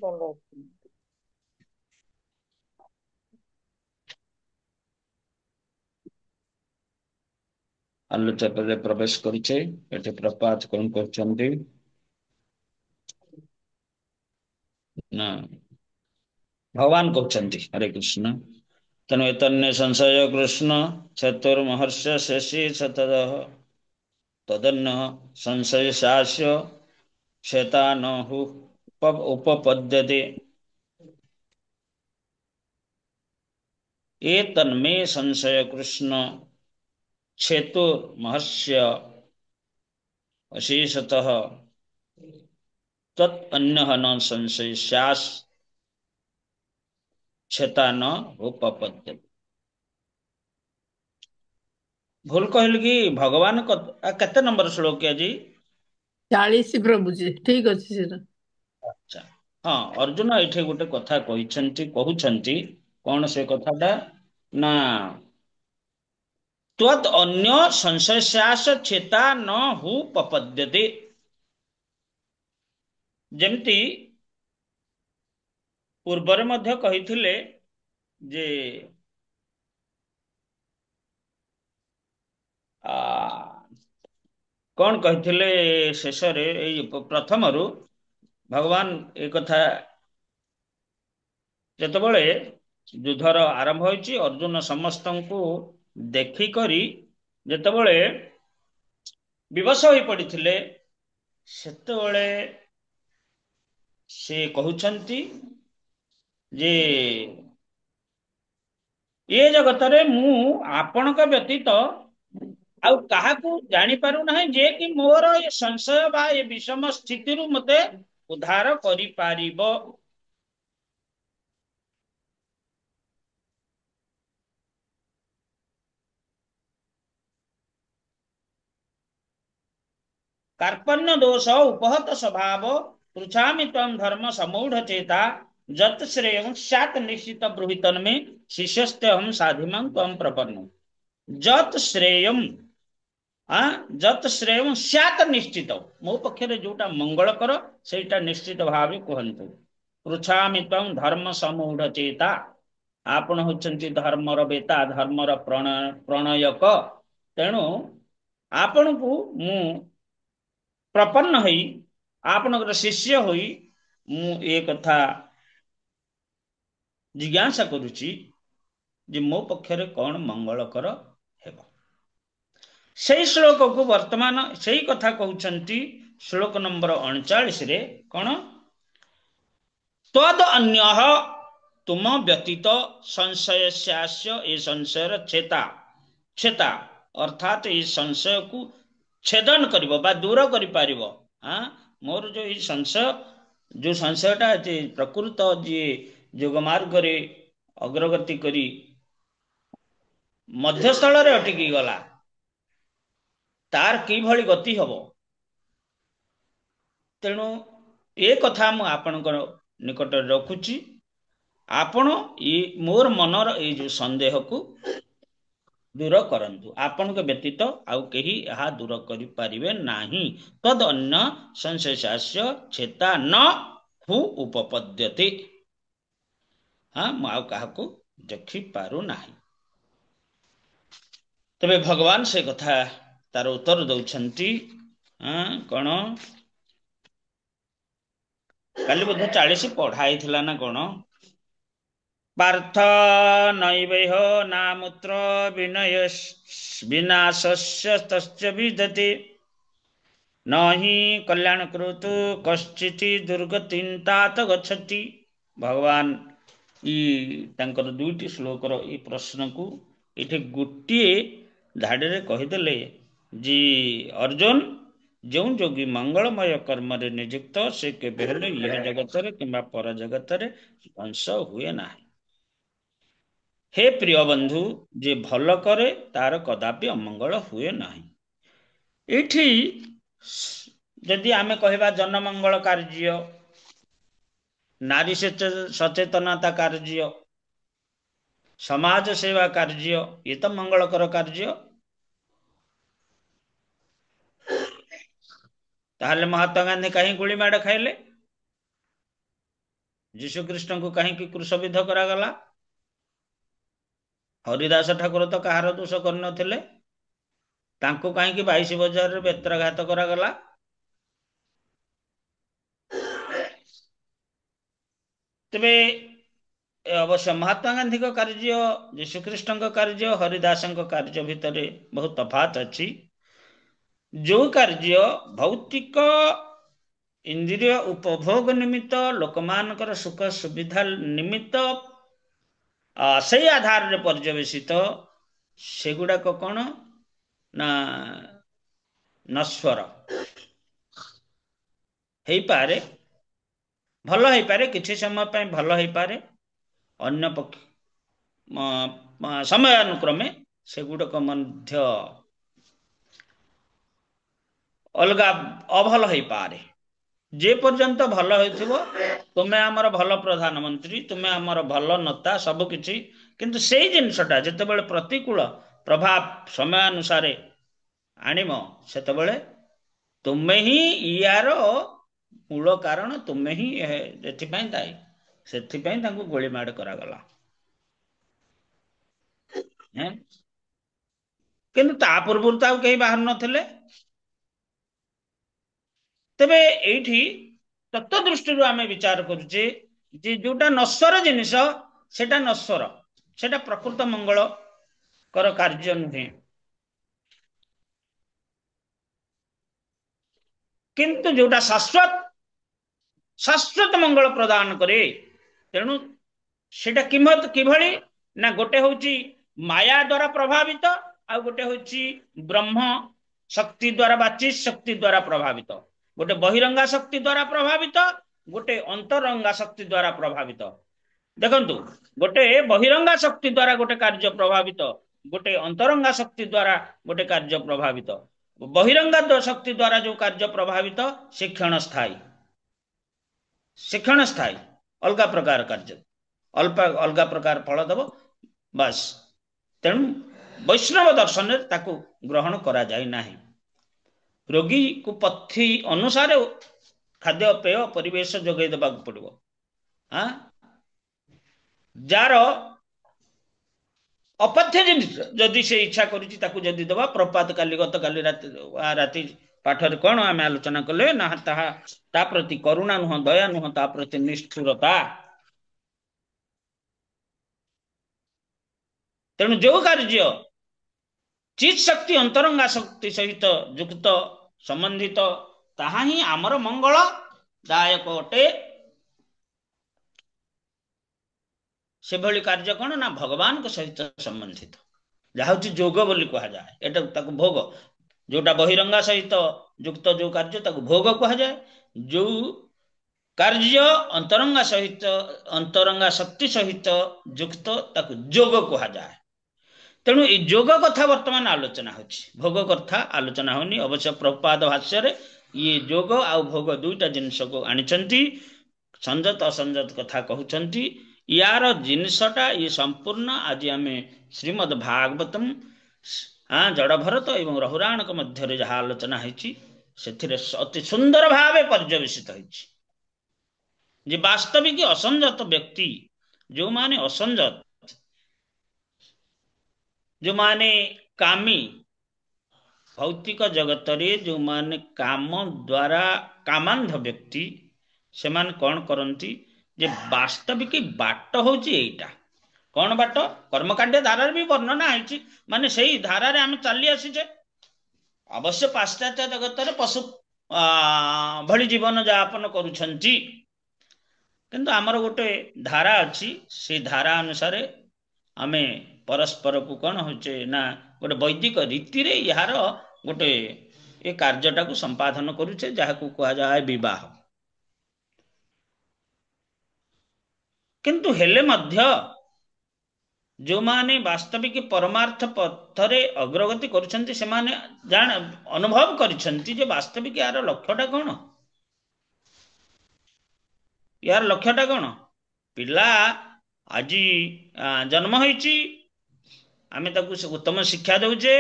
ଭଲ ଅଛି। ଆଲୋଚକରେ ପ୍ରବେଶ କରିଛେ। ଏଠି ପ୍ରପାତ କଣ କରୁଛନ୍ତି ନା ଭଗବାନ କରୁଛନ୍ତି। ହରେ କୃଷ୍ଣ। ତେଣୁ ଏତନ୍ୟ ସଂଶୟ କୃଷ୍ଣ ଚତୁର୍ମହର୍ଷ ଶେଷୀ ଶତଦଃ ତଦନ୍ନ ସଂଶୟ ସାସ୍ୟ ଶ୍वेତା ନହୁ ଉପପଦ୍ୟତେ एतन्मे संशय कृष्ण क्षेतुर्महस्य अशेषतः तत् अन्यः न संशय स्यास् क्षेता न उपपद्यते। भूल कहली कि भगवान केते नंबर श्लोक जी? 40 प्रभुजी ठीक ଅଛି ସେଟା। अच्छा हाँ अर्जुन एठे गोटे कथा कहउछंती कौन से कथाटा ना त्वद अन्य संशयस्यास चेता न हु पपद्यते। जेमती पूर्वरे मध्य कहिथिले जे कौन कहिथिले शेषरे प्रथमरु भगवान एक कथा जेतबळे युद्धर आरंभ होइछि अर्जुन समस्तंकु देखि करी जेतबळे विवश होई पड़िथिले सेतबळे से कहउछंती जे ए जगतरे मु आपणक व्यतीत आउ काहाकू जानी पारु नहीं जे कि मोर ये संशय बा ये विषम स्थिति रु मते उद्धार करि पारिबो। कार्पण्य दोष उपहत स्वभाव पृछामि त्वं धर्म समूढ़ चेता जत श्रेयं स्यात् निश्चित ब्रूहितन में शिष्यस्ते हम साधिमां त्वं प्रपन्नम। जत श्रेयम जत श्रेयम स्यात् निश्चित मो पक्षरे जोटा मंगल कर सेटा निश्चित भाव कहंतु। पृछामि त्वं धर्म समूढ़ चेता आपण होचंती धर्मर बेता धर्मर प्रणयक तेणु आपण को मु प्रपन्न हई आपणकर शिष्य होई मु ए कथा जिज्ञासा करुची जे मो पक्षरे कौन मंगलकर हेबो। सेई श्लोक को वर्तमान सेई कथा कहउछंती श्लोक नंबर 39 रे कौन तद अन्यः तुम व्यतीत संशयस्यास्य ए संशयर चेता चेता अर्थात ए संशय को छेदन करिवो बा दूर करि पारिवो। मोर जो ये संशय जो संशयटा प्रकृत जी जोग मार्ग रे अग्रगति करी मध्यस्थल रे अटकी गला तार कि भली गति हबो। तेणु ए कथा मु आपनकर निकट रखुची आपण ये मोर मनर ए जो संदेह को दूर करंतु आपण के व्यतीत आउ केही यहा दूर करि पारिबे नाही। तद अन्य संशयस्यास्य चेता न हु उपपद्यते। हाँ मु आउ काहाकू देखि पारु नाही। तबे भगवान से कथा तार उत्तर दउछंती कौन काली बोध 40 पढ़ाई थिला ना कौन पार्थ नैवेह नामुत्र विनय विनाशस्य तस्य विदते नहि कल्याण कृतु कश्चिति दुर्गतिन्तात गच्छति। भगवान ई तांकर दुईटी श्लोकर ई प्रश्न को इठे गोटिए धाड़े कहीदेले जी अर्जुन जो जोगी मंगलमय कर्म रे नियुक्त से केबे हेले यह जगत रे किंबा पर जगत रे ध्वंस हुए ना। हे प्रिय बंधु जे भल करे तार कदापि अमंगल हुए नाही। एठी यदि आमे कहबा जनमंगल कार्य नारी सचेतनता कार्य समाज सेवा कार्य ये तो मंगलकर कार्य। ताहले महात्मा गांधी कहीं गुली माड़ खाइले ଯୀଶୁ ଖ୍ରୀଷ୍ଟଙ୍କୁ କାହିଁକି କ୍ରୁଶବିଦ୍ଧ କରାଗଲା? ହରିଦାସ ଠାକୁର ତ କାହାର ଦୋଷ କରିନଥିଲେ, ତାଙ୍କୁ କାହିଁକି 22 ବଜାରରେ ବେତ୍ରାଘାତ କରାଗଲା? ତେବେ ଅବଶ୍ୟ ମହାତ୍ମା ଗାନ୍ଧୀଙ୍କ କାର୍ଯ୍ୟ, ଯୀଶୁଖ୍ରୀଷ୍ଟଙ୍କ କାର୍ଯ୍ୟ, ହରିଦାସଙ୍କ କାର୍ଯ୍ୟ ଭିତରେ ବହୁତ ତଫାତ୍ ଅଛି। ଯୋଉ କାର୍ଯ୍ୟ ଭୌତିକ ଇନ୍ଦ୍ରିୟ ଉପଭୋଗ ନିମିତ୍ତ, ଲୋକମାନଙ୍କର ସୁଖ ସୁବିଧା ନିମିତ୍ତ ସେଇ ଆଧାରରେ ପର୍ଯ୍ୟବେସିତ, ସେଗୁଡାକ କଣ ନା ନଶ୍ୱର ହେଇପାରେ, ଭଲ ହେଇପାରେ, କିଛି ସମୟ ପାଇଁ ଭଲ ହେଇପାରେ, ଅନ୍ୟ ସମୟାନୁକ୍ରମେ ସେଗୁଡାକ ମଧ୍ୟ ଅଲଗା ଅଭଲ ହେଇପାରେ। ଯେ ପର୍ଯ୍ୟନ୍ତ ଭଲ ହେଉଥିବ, ତୁମେ ଆମର ଭଲ ପ୍ରଧାନମନ୍ତ୍ରୀ, ତୁମେ ଆମର ଭଲ ନେତା, ସବୁ କିଛି, କିନ୍ତୁ ସେଇ ଜିନିଷଟା ଯେତେବେଳେ ପ୍ରତିକୂଳ ପ୍ରଭାବ ସମୟାନୁସାରେ ଆଣିବ, ସେତେବେଳେ ତୁମେ ହିଁ ଇୟାର ମୂଳ କାରଣ, ତୁମେ ହିଁ ଏଥିପାଇଁ ଦାୟୀ। ସେଥିପାଇଁ ତାଙ୍କୁ ଗୁଳିମାଡ଼ କରାଗଲା। କିନ୍ତୁ ତା ପୂର୍ବରୁ ତ ଆଉ କେହି ବାହାରୁ ନଥିଲେ। ତେବେ ଏଇଠି ତତ୍ତ୍ୱ ଦୃଷ୍ଟିରୁ ଆମେ ବିଚାର କରୁଛେ ଯେ ଯୋଉଟା ନଶ୍ୱର ଜିନିଷ, ସେଟା ନଶ୍ୱର, ସେଟା ପ୍ରକୃତ ମଙ୍ଗଳକର କାର୍ଯ୍ୟ ନୁହେଁ। କିନ୍ତୁ ଯୋଉଟା ଶାଶ୍ୱତ ମଙ୍ଗଳ ପ୍ରଦାନ କରେ, ତେଣୁ ସେଟା କିଭଳି ନା, ଗୋଟେ ହଉଛି ମାୟା ଦ୍ୱାରା ପ୍ରଭାବିତ, ଆଉ ଗୋଟେ ହଉଛି ବ୍ରହ୍ମ ଶକ୍ତି ଦ୍ୱାରା ବା ଚିତ୍ ଶକ୍ତି ଦ୍ୱାରା ପ୍ରଭାବିତ। ଗୋଟେ ବହିରଙ୍ଗା ଶକ୍ତି ଦ୍ୱାରା ପ୍ରଭାବିତ, ଗୋଟେ ଅନ୍ତରଙ୍ଗା ଶକ୍ତି ଦ୍ୱାରା ପ୍ରଭାବିତ। ଦେଖନ୍ତୁ, ଗୋଟେ ବହିରଙ୍ଗା ଶକ୍ତି ଦ୍ୱାରା ଗୋଟେ କାର୍ଯ୍ୟ ପ୍ରଭାବିତ, ଗୋଟେ ଅନ୍ତରଙ୍ଗା ଶକ୍ତି ଦ୍ୱାରା ଗୋଟେ କାର୍ଯ୍ୟ ପ୍ରଭାବିତ। ବହିରଙ୍ଗା ଶକ୍ତି ଦ୍ୱାରା ଯୋଉ କାର୍ଯ୍ୟ ପ୍ରଭାବିତ, ସେ କ୍ଷଣସ୍ଥାୟୀ, ଅଲଗା ପ୍ରକାର କାର୍ଯ୍ୟ, ଅଲଗା ପ୍ରକାର ଫଳ ଦେବ, ବାସ୍। ତେଣୁ ବୈଷ୍ଣବ ଦର୍ଶନରେ ତାକୁ ଗ୍ରହଣ କରାଯାଇ ନାହିଁ। ରୋଗୀକୁ ପଥି ଅନୁସାରେ ଖାଦ୍ୟପେୟ ପରିବେଶ ଯୋଗାଇ ଦେବାକୁ ପଡିବ। ଯାର ଅପାଥ୍ୟ ଜିନିଷ ଯଦି ସେ ଇଚ୍ଛା କରୁଛି ତାକୁ ଯଦି ଦେବା, ପ୍ରପାତ ଗତକାଲି ରାତି ପାଠରେ କଣ ଆମେ ଆଲୋଚନା କଲେ ନା, ତାହା ତା ପ୍ରତି କରୁଣା ନୁହଁ, ଦୟା ନୁହଁ, ତା ପ୍ରତି ନିଷ୍ଠୁରତା। ତେଣୁ ଯୋଉ କାର୍ଯ୍ୟ ଚିତ୍ ଶକ୍ତି ଅନ୍ତରଙ୍ଗା ଶକ୍ତି ସହିତ ଯୁକ୍ତ ସମ୍ବନ୍ଧିତ, ତାହା ହିଁ ଆମର ମଙ୍ଗଳ ଦାୟକ ଅଟେ। ସେଭଳି କାର୍ଯ୍ୟ କଣ ନା, ଭଗବାନଙ୍କ ସହିତ ସମ୍ବନ୍ଧିତ, ଯାହା ହଉଛି ଯୋଗ ବୋଲି କୁହାଯାଏ। ଏଟା ତାକୁ ଭୋଗ, ଯୋଉଟା ବହିରଙ୍ଗା ସହିତ ଯୁକ୍ତ ଯୋଉ କାର୍ଯ୍ୟ, ତାକୁ ଭୋଗ କୁହାଯାଏ। ଯୋଉ କାର୍ଯ୍ୟ ଅନ୍ତରଙ୍ଗା ଶକ୍ତି ସହିତ ଯୁକ୍ତ, ତାକୁ ଯୋଗ କୁହାଯାଏ। ତେଣୁ ଏଇ ଯୋଗ କଥା ବର୍ତ୍ତମାନ ଆଲୋଚନା ହେଉଛି, ଭୋଗ କଥା ଆଲୋଚନା ହଉନି। ଅବଶ୍ୟ ପ୍ରପାଦ ଭାଷ୍ୟରେ ଇଏ ଯୋଗ ଆଉ ଭୋଗ ଦୁଇଟା ଜିନିଷକୁ ଆଣିଛନ୍ତି, ସଂଯତ ଅସଂଯତ କଥା କହୁଛନ୍ତି। ୟାର ଜିନିଷଟା ଇଏ ସମ୍ପୂର୍ଣ୍ଣ ଆଜି ଆମେ ଶ୍ରୀମଦ୍ ଭାଗବତମ୍ ଜଡ଼ ଭରତ ଏବଂ ରଘୁରାଣଙ୍କ ମଧ୍ୟରେ ଯାହା ଆଲୋଚନା ହେଇଛି, ସେଥିରେ ଅତି ସୁନ୍ଦର ଭାବେ ପର୍ଯ୍ୟବେସିତ ହେଇଛି ଯେ ବାସ୍ତବିକ ଅସଂଯତ ବ୍ୟକ୍ତି, ଯୋଉମାନେ ଅସଂଯତ, ଯୋଉମାନେ କାମୀ, ଭୌତିକ ଜଗତରେ ଯୋଉମାନେ କାମ ଦ୍ୱାରା କାମାନ୍ଧ ବ୍ୟକ୍ତି, ସେମାନେ କଣ କରନ୍ତି ଯେ ବାସ୍ତବିକ ବାଟ ହଉଛି ଏଇଟା। କଣ ବାଟ? କର୍ମକାଣ୍ଡ ଧାରାରେ ବି ବର୍ଣ୍ଣନା ହେଇଛି, ମାନେ ସେଇ ଧାରାରେ ଆମେ ଚାଲି ଆସିଛେ। ଅବଶ୍ୟ ପାଶ୍ଚାତ୍ୟ ଜଗତରେ ପଶୁ ଭଳି ଜୀବନ ଯାପନ କରୁଛନ୍ତି, କିନ୍ତୁ ଆମର ଗୋଟେ ଧାରା ଅଛି, ସେ ଧାରା ଅନୁସାରେ ଆମେ ପରସ୍ପରକୁ କଣ ହଉଛେ ନା, ଗୋଟେ ବୈଦିକ ରୀତିରେ ଏହାର ଗୋଟେ ଏ କାର୍ଯ୍ୟଟାକୁ ସମ୍ପାଦନ କରୁଛେ, ଯାହାକୁ କୁହାଯାଏ ବିବାହ। କିନ୍ତୁ ହେଲେ ମଧ୍ୟ ଯୋଉମାନେ ବାସ୍ତବିକ ପରମାର୍ଥ ପଥରେ ଅଗ୍ରଗତି କରୁଛନ୍ତି, ସେମାନେ ଅନୁଭବ କରିଛନ୍ତି ଯେ ବାସ୍ତବିକ ୟାର ଲକ୍ଷ୍ୟଟା କଣ। ୟାର ଲକ୍ଷ୍ୟଟା କଣ? ପିଲା ଆଜି ଜନ୍ମ ହେଇଛି, ଆମେ ତାକୁ ଉତ୍ତମ ଶିକ୍ଷା ଦଉଛେ,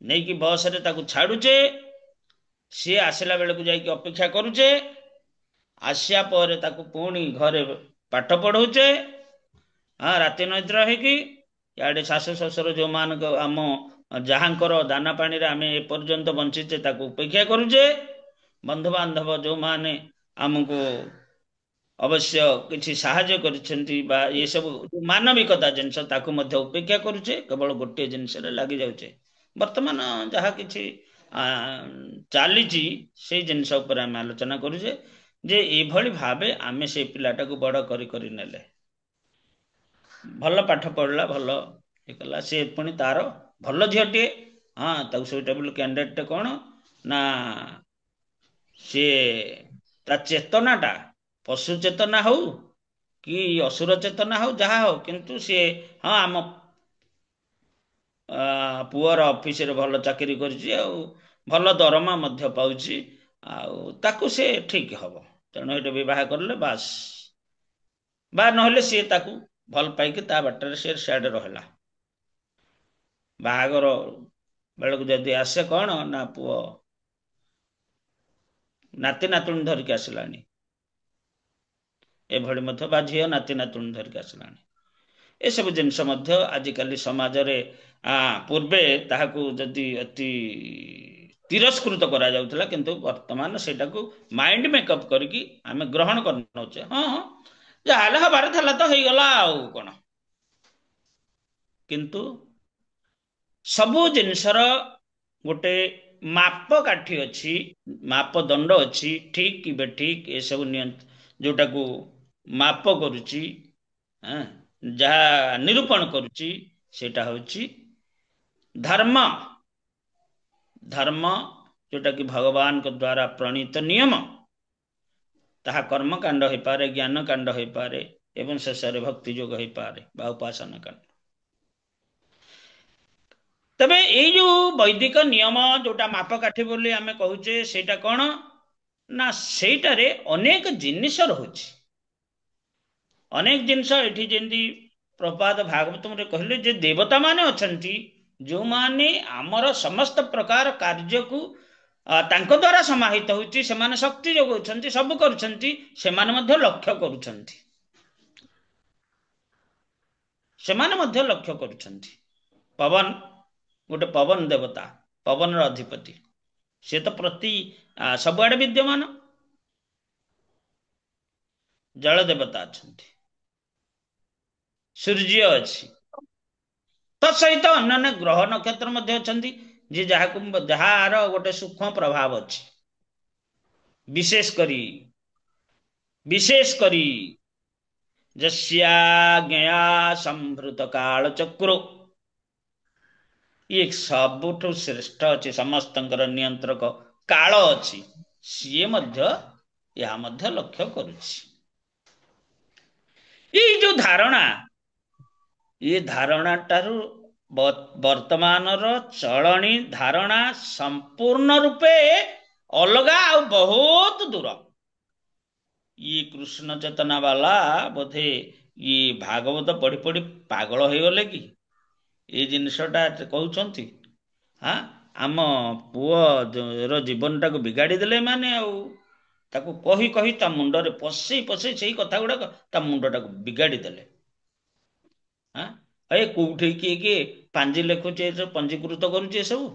ନେଇକି ବସରେ ତାକୁ ଛାଡୁଛେ, ସିଏ ଆସିଲା ବେଳକୁ ଯାଇକି ଅପେକ୍ଷା କରୁଛେ, ଆସିବା ପରେ ତାକୁ ପୁଣି ଘରେ ପାଠ ପଢଉଛେ, ହଁ ରାତି ନିଦ୍ରା ହେଇକି। ଇଆଡେ ଶାଶୁ ଶ୍ୱଶୁର ଯୋଉମାନଙ୍କ ଆମ ଯାହାଙ୍କର ଦାନା ପାଣିରେ ଆମେ ଏପର୍ଯ୍ୟନ୍ତ ବଞ୍ଚିଛେ ତାକୁ ଉପେକ୍ଷା କରୁଛେ, ବନ୍ଧୁବାନ୍ଧବ ଯୋଉମାନେ ଆମକୁ ଅବଶ୍ୟ କିଛି ସାହାଯ୍ୟ କରିଛନ୍ତି ବା ଏସବୁ ମାନବିକତା ଜିନିଷ ତାକୁ ମଧ୍ୟ ଉପେକ୍ଷା କରୁଛେ, କେବଳ ଗୋଟିଏ ଜିନିଷରେ ଲାଗି ଯାଉଛେ। ବର୍ତ୍ତମାନ ଯାହା କିଛି ଚାଲିଛି ସେଇ ଜିନିଷ ଉପରେ ଆମେ ଆଲୋଚନା କରୁଛେ ଯେ ଏଭଳି ଭାବେ ଆମେ ସେଇ ପିଲାଟାକୁ ବଡ କରି କରି ନେଲେ। ଭଲ ପାଠ ପଢିଲା, ଭଲ ଇଏ କଲା, ସେ ପୁଣି ତାର ଭଲ ଝିଅଟିଏ। ହଁ ତାକୁ ସୁଇଟେବଲ କ୍ୟାଣ୍ଡିଡେଟ୍ କଣ ନା ସିଏ ତା ଚେତନାଟା ପଶୁ ଚେତନା ହଉ କି ଅସୁର ଚେତନା ହଉ ଯାହା ହଉ, କିନ୍ତୁ ସିଏ ହଁ ଆମ ପୁଅର ଅଫିସରେ ଭଲ ଚାକିରି କରିଛି, ଆଉ ଭଲ ଦରମା ମଧ୍ୟ ପାଉଛି, ଆଉ ତାକୁ ସେ ଠିକ ହବ, ତେଣୁ ଏଠି ବିବାହ କରିଲେ ବାସ୍। ବା ନହେଲେ ସିଏ ତାକୁ ଭଲ ପାଇକି ତା ବାଟରେ ସେ ସିଆଡେ ରହିଲା। ବାହାଘର ବେଳକୁ ଯଦି ଆସେ କଣ ନା ପୁଅ ନାତି ନାତୁଣୀ ଧରିକି ଆସିଲାଣି, ଏଭଳି ମଧ୍ୟ ବା ଝିଅ ନାତି ନାତୁଣୀ ଧରିକି ଆସିଲାଣି। ଏସବୁ ଜିନିଷ ମଧ୍ୟ ଆଜିକାଲି ସମାଜରେ ପୂର୍ବେ ତାହାକୁ ଯଦି ଅତି ତିରସ୍କୃତ କରାଯାଉଥିଲା, କିନ୍ତୁ ବର୍ତ୍ତମାନ ସେଇଟାକୁ ମାଇଣ୍ଡ ମେକଅପ୍ କରିକି ଆମେ ଗ୍ରହଣ କରିନେଉଛେ। ହଁ ହଁ ଯାହାହେଲେ ହବାର ଥିଲା ତ ହେଇଗଲା ଆଉ କଣ। କିନ୍ତୁ ସବୁ ଜିନିଷର ଗୋଟେ ମାପ କାଠି ଅଛି, ମାପଦଣ୍ଡ ଅଛି, ଠିକ କି ବେଠିକ ଏସବୁ ଯୋଉଟାକୁ ମାପ କରୁଛି, ଯାହା ନିରୂପଣ କରୁଛି ସେଇଟା ହଉଛି ଧର୍ମ। ଧର୍ମ ଯୋଉଟା କି ଭଗବାନଙ୍କ ଦ୍ଵାରା ପ୍ରଣୀତ ନିୟମ, ତାହା କର୍ମକାଣ୍ଡ ହେଇପାରେ, ଜ୍ଞାନ କାଣ୍ଡ ହେଇପାରେ ଏବଂ ଶେଷରେ ଭକ୍ତି ଯୋଗ ହେଇପାରେ ବା ଉପାସନା କାଣ୍ଡ। ତେବେ ଏଇ ଯୋଉ ବୈଦିକ ନିୟମ ଯୋଉଟା ମାପକାଠି ବୋଲି ଆମେ କହୁଛେ, ସେଇଟା କଣ ନା ସେଇଟାରେ ଅନେକ ଜିନିଷ ରହୁଛି। ଅନେକ ଜିନିଷ ଏଠି ଯେମିତି ପ୍ରପାଦ ଭାଗବତରେ କହିଲେ ଯେ ଦେବତା ମାନେ ଅଛନ୍ତି ଯୋଉମାନେ ଆମର ସମସ୍ତ ପ୍ରକାର କାର୍ଯ୍ୟକୁ ତାଙ୍କ ଦ୍ଵାରା ସମାହିତ ହଉଛି, ସେମାନେ ଶକ୍ତି ଯୋଗାଉଛନ୍ତି, ସବୁ କରୁଛନ୍ତି, ସେମାନେ ମଧ୍ୟ ଲକ୍ଷ୍ୟ କରୁଛନ୍ତି। ସେମାନେ ମଧ୍ୟ ଲକ୍ଷ୍ୟ କରୁଛନ୍ତି। ପବନ ଗୋଟେ ପବନ ଦେବତା, ପବନର ଅଧିପତି, ସେ ତ ପ୍ରତି ସବୁଆଡେ ବିଦ୍ୟମାନ। ଜଳ ଦେବତା ଅଛନ୍ତି, ସୂର୍ଯ୍ୟ ଅଛି, ତ ସହିତ ଅନ୍ୟାନ୍ୟ ଗ୍ରହ ନକ୍ଷତ୍ର ମଧ୍ୟ ଅଛନ୍ତି, ଯେ ଯାହାର ଗୋଟେ ସୂକ୍ଷ୍ମ ପ୍ରଭାବ ଅଛି। ବିଶେଷ କରି ଯସ୍ୟାଜ୍ଞୟା ସମ୍ଭୃତ କାଳ ଚକ୍ର, ଇଏ ସବୁଠୁ ଶ୍ରେଷ୍ଠ ଅଛି, ସମସ୍ତଙ୍କର ନିୟନ୍ତ୍ରକ କାଳ ଅଛି, ସିଏ ମଧ୍ୟ ଏହା ମଧ୍ୟ ଲକ୍ଷ୍ୟ କରୁଛି। ଏଇ ଯୋଉ ଧାରଣା, ଏ ଧାରଣାଟାରୁ ବର୍ତ୍ତମାନର ଚଳଣି ଧାରଣା ସମ୍ପୂର୍ଣ୍ଣ ରୂପେ ଅଲଗା ଆଉ ବହୁତ ଦୂର। ଇଏ କୃଷ୍ଣ ଚେତନା ବାଲା ବୋଧେ ଇଏ ଭାଗବତ ପଢି ପଢି ପାଗଳ ହେଇଗଲେ କି ଏଇ ଜିନିଷଟା କହୁଛନ୍ତି। ଆମ ପୁଅର ଜୀବନଟାକୁ ବିଗାଡି ଦେଲେ ମାନେ, ଆଉ ତାକୁ କହି କହି ତା ମୁଣ୍ଡରେ ପଶେଇ ପଶେଇ ସେଇ କଥା ଗୁଡାକ ତା ମୁଣ୍ଡଟାକୁ ବିଗାଡି ଦେଲେ। କୋଉଠି କିଏ ପାଞ୍ଜି ଲେଖୁଛି, ଏସବୁ ପଞ୍ଜୀକୃତ କରୁଛି ଏସବୁ।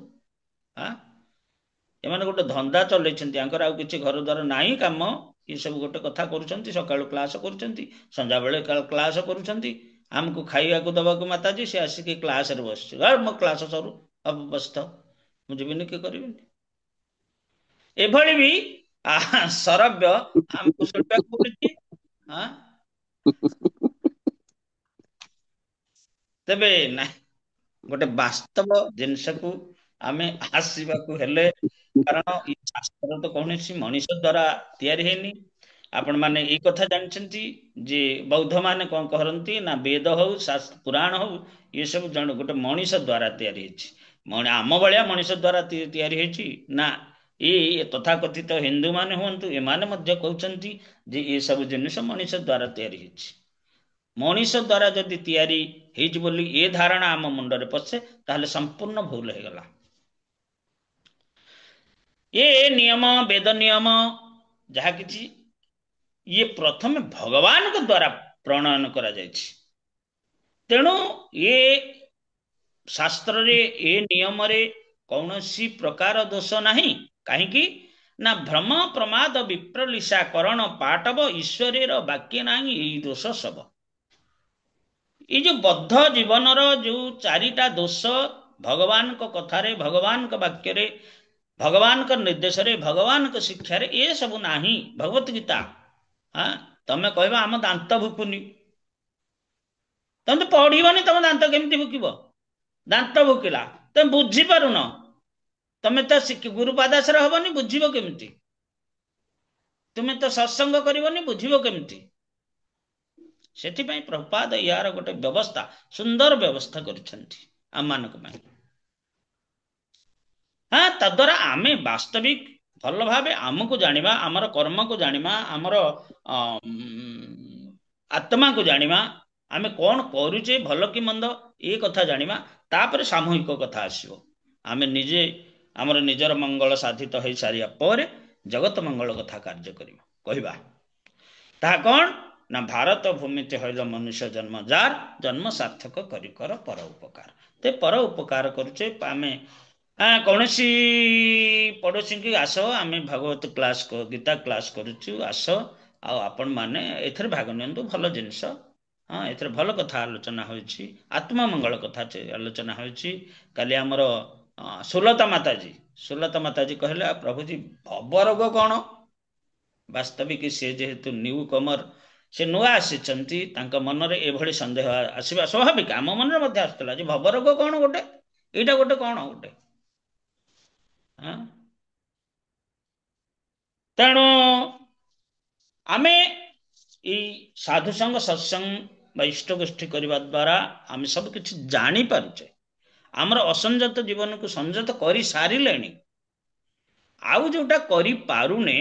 ଏମାନେ ଗୋଟେ ଧନ୍ଦା ଚଲେଇଛନ୍ତି, ଆଙ୍କର ଆଉ କିଛି ଘର ଦ୍ୱାର ନାହିଁ, କାମ ଏ ସବୁ ଗୋଟେ କଥା କରୁଛନ୍ତି। ସକାଳୁ କ୍ଲାସ କରୁଛନ୍ତି, ସନ୍ଧ୍ୟାବେଳେ କ୍ଲାସ କରୁଛନ୍ତି, ଆମକୁ ଖାଇବାକୁ ଦବାକୁ ମାତାଜି, ସେ ଆସିକି କ୍ଲାସରେ ବସିଛି, ମୋ କ୍ଲାସ ସରୁ ବସିଥାଉ, ମୁଁ ଯିବିନି କି କରିବିନି। ଏଭଳି ବି ସରବ୍ୟ ଆମକୁ ଶୁଣିବାକୁ ପଡୁଛି। ତେବେ ନାହିଁ, ଗୋଟେ ବାସ୍ତବ ଜିନିଷକୁ ଆମେ ଆସିବାକୁ ହେଲେ, କାରଣ ଏ ଶାସ୍ତ୍ର ତ କୌଣସି ମଣିଷ ଦ୍ଵାରା ତିଆରି ହେଇନି। ଆପଣ ମାନେ ଏଇ କଥା ଜାଣିଛନ୍ତି ଯେ ବୌଦ୍ଧ ମାନେ କଣ କରନ୍ତି ନା ବେଦ ହଉ ପୁରାଣ ହଉ ଏସବୁ ଗୋଟେ ମଣିଷ ଦ୍ଵାରା ତିଆରି ହେଇଛି। ଆମ ଭଳିଆ ମଣିଷ ଦ୍ଵାରା ତିଆରି ହେଇଛି ନା, ଏଇ ତଥାକଥିତ ହିନ୍ଦୁ ମାନେ ହୁଅନ୍ତୁ, ଏମାନେ ମଧ୍ୟ କହୁଛନ୍ତି ଯେ ଏ ସବୁ ଜିନିଷ ମଣିଷ ଦ୍ଵାରା ତିଆରି ହେଇଛି। ମଣିଷ ଦ୍ଵାରା ଯଦି ତିଆରି ହେଇଛି ବୋଲି ଏ ଧାରଣା ଆମ ମୁଣ୍ଡରେ ପଶେ, ତାହେଲେ ସମ୍ପୂର୍ଣ୍ଣ ଭୁଲ ହେଇଗଲା। ଏ ନିୟମ, ବେଦ ନିୟମ ଯାହା କିଛି ये प्रथम भगवान के द्वारा प्रणयन करा जायछि। तेणु ये शास्त्र रे ए नियम रे कौनसी प्रकार दोष नहीं। कहीं ना भ्रम प्रमाद विप्रलिशा करण पाटव ईश्वरेर वाक्य नाही एई दोष सब। ये जो बद्ध जीवन जो चारिटा दोष भगवान को कथारे भगवान को वाक्य रे भगवान को निर्देश रे भगवान को शिक्षा रे ये सब नाही। भगवत गीता हाँ तमें कहबा आम दांत भुकुनी तमें तो पढ़नी तुम दांत केमती भुकिब दांत भुकिला तुम बुझी पारुन तुम तो गुरुपादाश्र हबनी बुझीब केमती तुम्हें तो सत्संग करबनी बुझीब केमती। सेथिपाई प्रभुपाद यार गोटे व्यवस्था सुंदर व्यवस्था करिसेंती आम मानक पई। हाँ तद्वारा आमे वास्तविक भल भाव आमको जानिबा आमर कर्म को जानिबा आमर आत्मा को जानिबा आमे कौन करूचे भल कि मंद ये कथा जानिबा तापर सामूहिक कथा आसीबो। आमे निजे आमर निजर मंगल साधित हो सारिया पर जगत मंगल कथा कार्य करिबा कहबा ता कौन ना भारत भूमि ते हइल मनुष्य जन्म जार जन्म सार्थक करी कर पर उपकार। ते पर उपकार करूचे आमे कौन सी पड़ोसी की आस आम भागवत क्लास गीता क्लास करुचु आस आपण माने एथर भाग नियंतु भल जिनस। हाँ एथर भल कथा आलोचना होइछि आत्मा मंगल कथा आलोचना होइछि। काली आमर सुलता माताजी कहले प्रभु जी भवरोग कौन वास्तविक से जेहेतु न्यू कमर से नुआ आसीचंती तांका मनरे एभली संदेह आसीबा स्वाभाविक आम मनरे मध्ये आस्तला जे भवरोग कौन गोटे एटा गोटे कौन गोटे। तेणु आमे साधु संग सत्संग इष्ट गोष्ठी करने द्वारा आम सब किछि जानी पारुचे आमर असंजत जीवन को संजत कर सारे आउ जोटा करि पारुने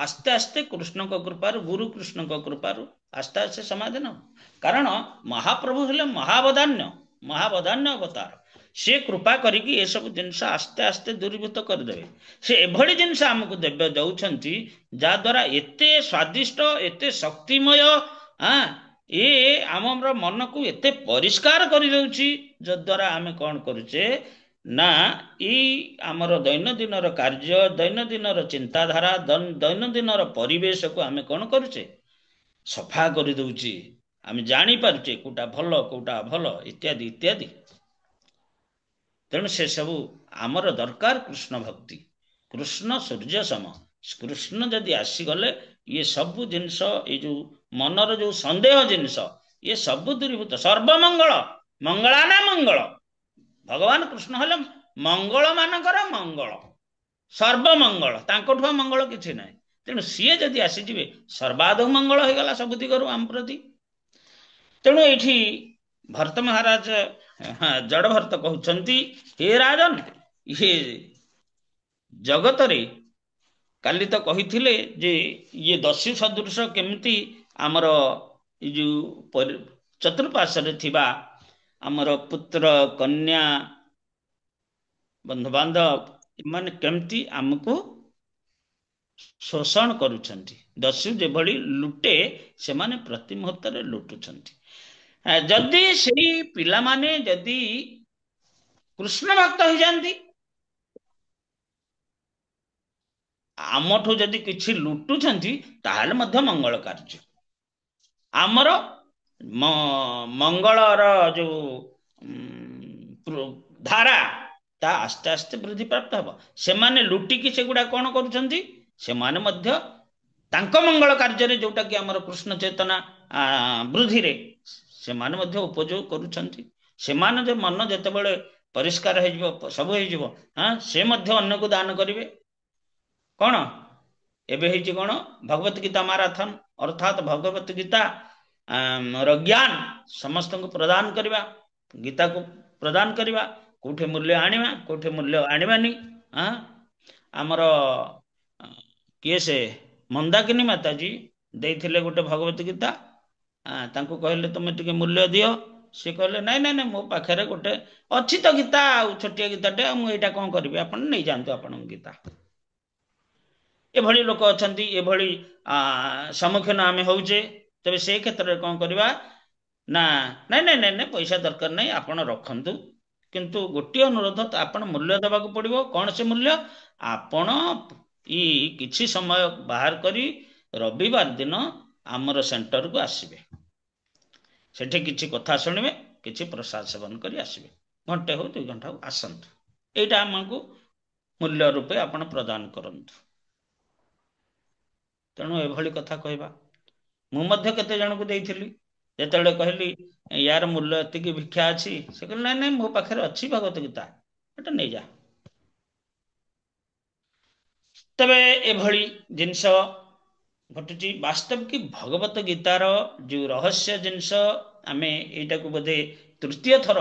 आस्ते आस्ते कृष्ण को कृपार गुरु कृष्ण को कृपार आस्ते आस्ते समाधान। कारण महाप्रभु हेले महावदान्य अवतार से कृपा करिकी ये सब जिनस आस्ते आस्ते दूरीभूत करदे। से एभली जिनस आमको देव दउछंती जा द्वारा एते स्वादिष्ट एते शक्तिमय हाँ ये आमर मन को एते परिष्कार कर दउछि जद्वारा आमे कौन करुचे ना आमर दैनंदिन कार्य दैनंदिन चिंताधारा दैनंदिन परिवेश को आमे कौन करुचे सफा कर दउछि। आमे जानी पारुचे कोटा भल कोटा भल इत्यादि इत्यादि। तेणु से सबू आमर दरकार कृष्ण भक्ति कृष्ण सूर्य सम कृष्ण जदि आसीगले ये सबू जिनस ये जो मनर जो संदेह जिनस ये सबू दूरीभूत सर्वमंगल मंगलाना मंगल भगवान कृष्ण हेले मंगल मानकर मंगल सर्वमंगल तांकठुआ मंगल किछि नाही। तेणु सीए जदि आसीजिवे सर्वादौ मंगल हो गला सब दिगरु आम प्रति। तेणु एठी भरत महाराज जड़ भरत कहउछंती हे राजन ये जगत रे काली तो कहिथिले जे ये दस्यु सदृश केमती आमर जो चतुर्पार्श्व थिबा आमर पुत्र कन्या बंधु बांधव इमान केमती आमको शोषण करुछंती दस्यु जेभली लुटे से माने प्रति मुहूर्त रे लुटुछंती। जदि से पिला माने जदि कृष्ण भक्त हो जाती आमठू जदि किछि लुटुछंती ताहाले मध्य मंगल कार्य आमर मंगलर जो धारा ता आस्ते आस्ते वृद्धि प्राप्त हबो। से माने लुटिकी सेगुडा कौन करुछंती से माने मध्य तांको मंगल कार्य रे जोटा कि आमर कृष्ण चेतना वृद्धि रे से माने मध्य उपयोग करुछंती। से माने जे मन जेतेबेले परिष्कार हो जिवो सब हो जिवो हां से मध्य अन्य को दान करिवे कौन एबे हेछि कौन भगवत गीता मैराथन अर्थात भगवत गीता ज्ञान समस्त को प्रदान करवा गीता को प्रदान करवा कोठे मूल्य आनिबा कोठे मूल्य आनिबानी। हाँ आमर किए से मंदाकिनी माताजी देइथिले गोटे भगवत गीता तांको कहले तुम टिके मूल्य दियो से कहले नाई नाई नाई मो पाखरे गोटे अच्छी तो गीता छोटिया गीताटे मुझे कौन करी आपन नहीं जानतु आपन गीता। ଏଭଳି ଲୋକ ଅଛନ୍ତି, ଏଭଳି ସମ୍ମୁଖୀନ ଆମେ ହଉଛେ। ତେବେ ସେ କ୍ଷେତ୍ରରେ କଣ କରିବା ନା, ନାଇଁ ନାଇଁ ନାଇଁ ନାଇଁ ପଇସା ଦରକାର ନାହିଁ, ଆପଣ ରଖନ୍ତୁ, କିନ୍ତୁ ଗୋଟିଏ ଅନୁରୋଧ, ଆପଣ ମୂଲ୍ୟ ଦେବାକୁ ପଡିବ। କଣ ସେ ମୂଲ୍ୟ? ଆପଣ କିଛି ସମୟ ବାହାର କରି ରବିବାର ଦିନ ଆମର ସେଣ୍ଟରକୁ ଆସିବେ, ସେଠି କିଛି କଥା ଶୁଣିବେ, କିଛି ପ୍ରସାଦ ସେବନ କରି ଆସିବେ, ଘଣ୍ଟେ ହଉ 2 ଘଣ୍ଟା ହଉ ଆସନ୍ତୁ, ଏଇଟା ଆମକୁ ମୂଲ୍ୟ ରୂପେ ଆପଣ ପ୍ରଦାନ କରନ୍ତୁ। ତେଣୁ ଏଭଳି କଥା କହିବା। ମୁଁ ମଧ୍ୟ କେତେ ଜଣଙ୍କୁ ଦେଇଥିଲି, ଯେତେବେଳେ କହିଲି ୟାର ମୂଲ୍ୟ ଏତିକି ଭିକ୍ଷା ଅଛି, ସେ କହିଲେ ନାଇଁ ନାଇଁ ମୋ ପାଖରେ ଅଛି ଭଗବତ ଗୀତା, ଏଟା ନେଇଯା। ତେବେ ଏଭଳି ଜିନିଷ ଘଟୁଛି। ବାସ୍ତବିକ ଭଗବତ ଗୀତାର ଯୋଉ ରହସ୍ୟ ଜିନିଷ, ଆମେ ଏଇଟାକୁ ବୋଧେ ତୃତୀୟ ଥର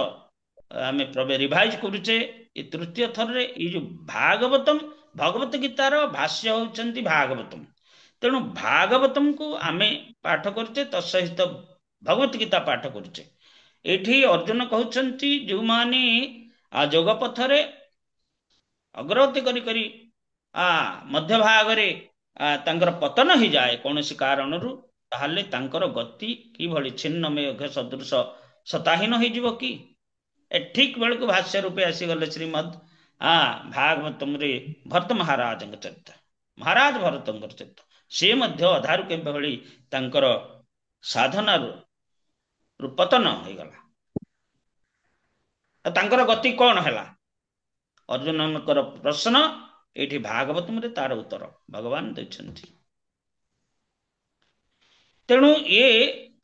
ଆମେ ରିଭାଇଜ କରୁଛେ। ଏ ତୃତୀୟ ଥରରେ ଏଇ ଯୋଉ ଭାଗବତମ, ଭଗବତ ଗୀତାର ଭାଷ୍ୟ ହଉଛନ୍ତି ଭାଗବତମ। ତେଣୁ ଭାଗବତମକୁ ଆମେ ପାଠ କରୁଛେ, ତତ୍ସହିତ ଭଗବତ ଗୀତା ପାଠ କରୁଛେ। ଏଠି ଅର୍ଜୁନ କହୁଛନ୍ତି ଯେଉଁମାନେ ଯୋଗ ପଥରେ ଅଗ୍ରଗତି କରି କରି ମଧ୍ୟ ଭାଗରେ ତାଙ୍କର ପତନ ହେଇଯାଏ କୌଣସି କାରଣରୁ, ତାହେଲେ ତାଙ୍କର ଗତି କିଭଳି ଛିନ୍ନ ମେଘ ସଦୃଶ ସତାହୀନ ହେଇଯିବ କି? ଠିକ ବେଳକୁ ଭାଷ୍ୟ ରୂପେ ଆସିଗଲେ ଶ୍ରୀମଦ୍ ଭାଗବତମରେ ଭରତ ମହାରାଜଙ୍କ ଚରିତ୍ର, ମହାରାଜ ଭରତଙ୍କର ଚରିତ୍ର। ସେ ମଧ୍ୟ ଅଧାରୁ କେବେଭଳି ତାଙ୍କର ସାଧନାରୁ ପତନ ହେଇଗଲା। ତାଙ୍କର ଗତି କଣ ହେଲା? ଅର୍ଜୁନଙ୍କର ପ୍ରଶ୍ନ, ଏଇଠି ଭାଗବତମରେ ତାର ଉତ୍ତର ଭଗବାନ ଦେଇଛନ୍ତି। ତେଣୁ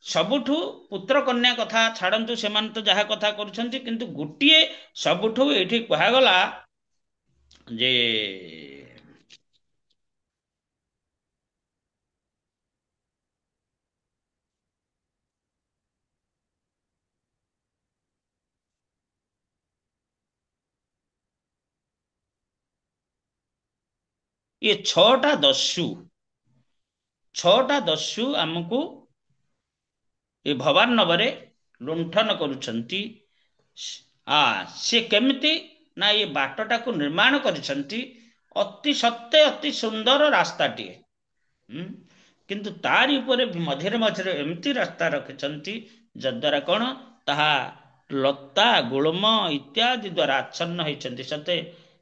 ସବୁଠୁ ପୁତ୍ର କନ୍ୟା କଥା ଛାଡନ୍ତୁ, ସେମାନେ ତ ଯାହା କଥା କରୁଛନ୍ତି, କିନ୍ତୁ ଗୋଟିଏ ସବୁଠୁ ଏଇଠି କୁହାଗଲା ଯେ ये 6ଟା ଦସ୍ୟୁ ଆମକୁ ଏ ଭବାନ ନବରେ ଲୁଣ୍ଠନ କରୁଛନ୍ତି। ସେ କେମିତି ନା ଏ ବାଟଟାକୁ ନିର୍ମାଣ କରିଛନ୍ତି, ଅତି ସତ୍ୟ ଅତି ସୁନ୍ଦର ରାସ୍ତାଟିଏ, କିନ୍ତୁ ତାରି ଉପରେ ମଝିରେ ମଝିରେ ଏମିତି ରାସ୍ତା ରଖିଛନ୍ତି ଯଦ୍ୱାରା କଣ, ତାହା ଲତା ଗୁଳ୍ମ ଇତ୍ୟାଦି ଦ୍ୱାରା ଆଚ୍ଛନ୍ନ ହେଇଛନ୍ତି। ସତେ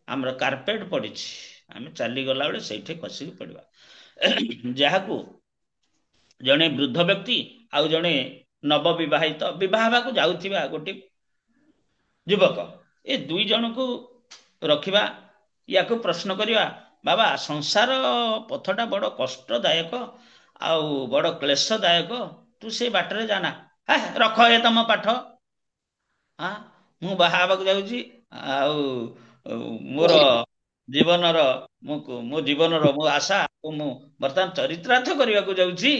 ଆମର କାର୍ପେଟ ପଡିଛି, ଆମେ ଚାଲିଗଲା ବେଳେ ସେଇଠି ଖସିକି ପଡିବା। ଯାହାକୁ ଜଣେ ବୃଦ୍ଧ ବ୍ୟକ୍ତି ଆଉ ଜଣେ ନବବିବାହିତ, ବିବାହ ହେବାକୁ ଯାଉଥିବା ଗୋଟେ ଯୁବକ, ଏ 2 ଜଣଙ୍କୁ ରଖିବା, ୟାକୁ ପ୍ରଶ୍ନ କରିବା, ବାବା ସଂସାର ପଥଟା ବଡ କଷ୍ଟଦାୟକ ଆଉ ବଡ କ୍ଲେଶଦାୟକ, ତୁ ସେ ବାଟରେ ଜାନା, ରଖ ଏ ତମ ପାଠ, ମୁଁ ବାହା ହେବାକୁ ଯାଉଛି, ଆଉ ମୋର ଜୀବନର ମୋ ଜୀବନର ମୋ ଆଶା, ମୁଁ ବର୍ତ୍ତମାନ ଚରିତ୍ରାର୍ଥ କରିବାକୁ ଯାଉଛି।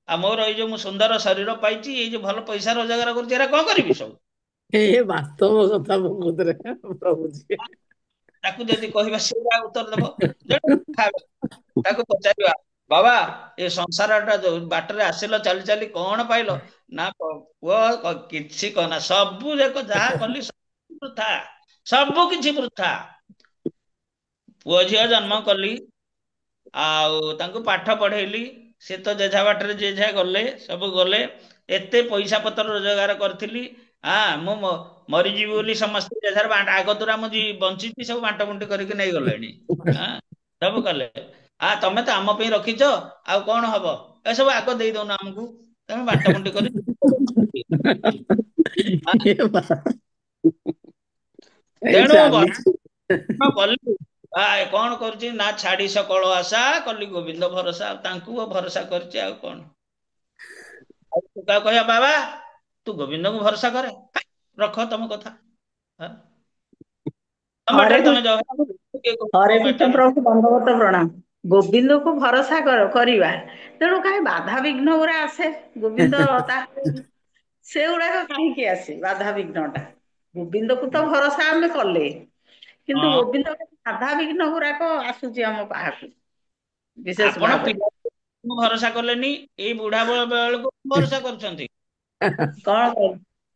ଆଉ ମୋର ଏଇ ଯୋଉ ମୁଁ ସୁନ୍ଦର ଶରୀର ପାଇଛି, ଏଇ ଯୋଉ ଭଲ ପଇସା ରୋଜଗାର କରୁଛି, ଏରା କଣ କରିବି ସବୁ? ଏ ବାସ୍ତବ କଥା ପ୍ରକୃତରେ ପ୍ରଭୁଜୀ। ତାକୁ ଯଦି କହିବା, ସେ ଉତ୍ତର ଦେବ। ତାକୁ ପଚାରିବା, ବାବା ଏ ସଂସାରଟା ଯୋଉ ବାଟରେ ଆସିଲ ଚାଲି ଚାଲି କଣ ପାଇଲ? ନା ପୁଅ କିଛି କହନା, ସବୁ ଯାକ ଯାହା କଲି ସବୁ ବୃଥା, ସବୁ କିଛି ବୃଥା। ପୁଅ ଝିଅ ଜନ୍ମ କଲି, ଆଉ ତାଙ୍କୁ ପାଠ ପଢେଇଲି, ସେ ତ ଯେଝା ବାଟରେ ଯେଝା ଗଲେ, ସବୁ ଗଲେ। ଏତେ ପଇସା ପତ୍ର ରୋଜଗାର କରିଥିଲି, ମୁଁ ମରିଯିବି ବୋଲି ସମସ୍ତେ ଯେଝାର ଆଗ ତୁରା ମୁଁ ବଞ୍ଚିଛି ସବୁ ବାଣ୍ଟ ବୁଣ୍ଟି କରିକି ନେଇଗଲେଣି। ସବୁ କଲେ, ତମେ ତ ଆମ ପାଇଁ ରଖିଛ, ଆଉ କଣ ହବ? ଏସବୁ ଆଗ ଦେଇଦଉନ ଆମକୁ, ତମେ ବାଣ୍ଟ ବୁଣ୍ଟି କରି ଏଇ ତେଣୁ ଚାଲିଛି। କଲି କଣ କରୁଛି ନା, ଛାଡି ସକଳ ଆଶା କଲି ଗୋବିନ୍ଦ ଭରସା, ତାଙ୍କୁ ଭରସା କରିଛି, ଆଉ କଣ? କହିବା, ବାବା ତୁ ଗୋବିନ୍ଦଙ୍କୁ ଭରସା କରେ, ରଖ ତମ କଥା, ତମ ହରେ ବାଟରେ ତମେ ଯାଅ। ହରେ କୃଷ୍ଣ ଏଠାରେ ପ୍ରଭୁ ଦଣ୍ଡବତ ପ୍ରଣାମ। ଗୋବିନ୍ଦକୁ ଭରସା କରିବା, ତେଣୁ କାହିଁ ବାଧାବିଘ୍ନ ଗୁରା ଆସେ? ଗୋବିନ୍ଦ ସେଗୁଡାକ କାହିଁକି ଆସେ ବାଧାବିଘ୍ନ ଟା? ଗୋବିନ୍ଦକୁ ତ ଭରସା ଆମେ କଲେ, କିନ୍ତୁ ହଁ, ଗୋବିନ୍ଦ ବାଧାବିଘ୍ନ ଗୁରାକ ଆସୁଛି ଆମ ପାହାକୁ ବିଶେଷ ଆପଣ ଭାବରେ। ପିଲା ଭରସା କଲେନି, ଏଇ ବୁଢା ବେଳକୁ ଭରସା କରୁଛନ୍ତି।